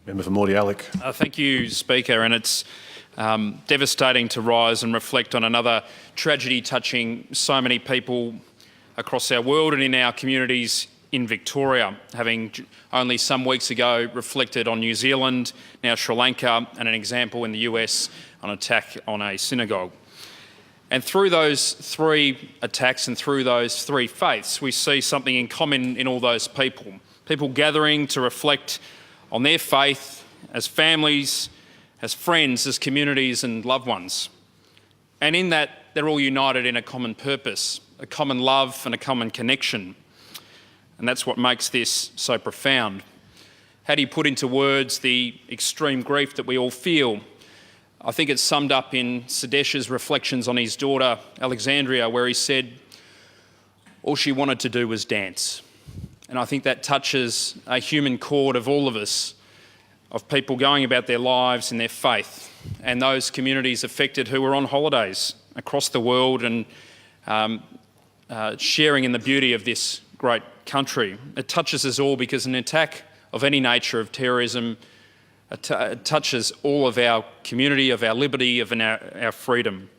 Member for Mordialloc. Thank you, Speaker. And it's devastating to rise and reflect on another tragedy touching so many people across our world and in our communities in Victoria, having only some weeks ago reflected on New Zealand, now Sri Lanka, and an example in the US on an attack on a synagogue. And through those three attacks and through those three faiths, we see something in common in all those people. People gathering to reflect on their faith as families, as friends, as communities and loved ones. And in that, they're all united in a common purpose, a common love and a common connection. And that's what makes this so profound. How do you put into words the extreme grief that we all feel? I think it's summed up in Sadesh's reflections on his daughter, Alexandria, where he said, all she wanted to do was dance. And I think that touches a human chord of all of us, of people going about their lives in their faith, and those communities affected who were on holidays across the world and sharing in the beauty of this great country. It touches us all because an attack of any nature of terrorism touches all of our community, of our liberty, of our freedom.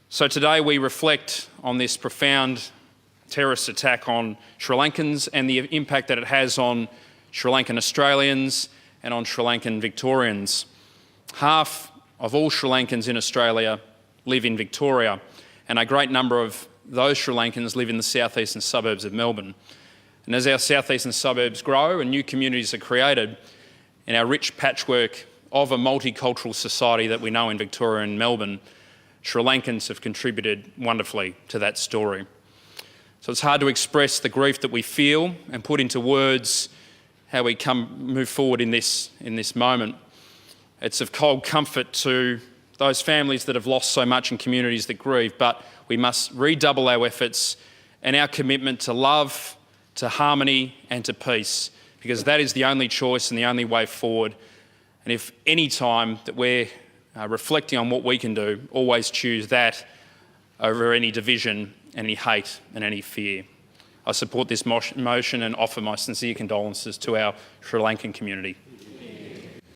So today we reflect on this profound terrorist attack on Sri Lankans and the impact that it has on Sri Lankan Australians and on Sri Lankan Victorians. Half of all Sri Lankans in Australia live in Victoria, and a great number of those Sri Lankans live in the southeastern suburbs of Melbourne. And as our southeastern suburbs grow and new communities are created, in our rich patchwork of a multicultural society that we know in Victoria and Melbourne, Sri Lankans have contributed wonderfully to that story. So it's hard to express the grief that we feel and put into words how we move forward in this moment. It's of cold comfort to those families that have lost so much and communities that grieve, but we must redouble our efforts and our commitment to love, to harmony and to peace, because that is the only choice and the only way forward. And if any time that we're reflecting on what we can do, always choose that over any division, any hate and any fear. I support this motion and offer my sincere condolences to our Sri Lankan community.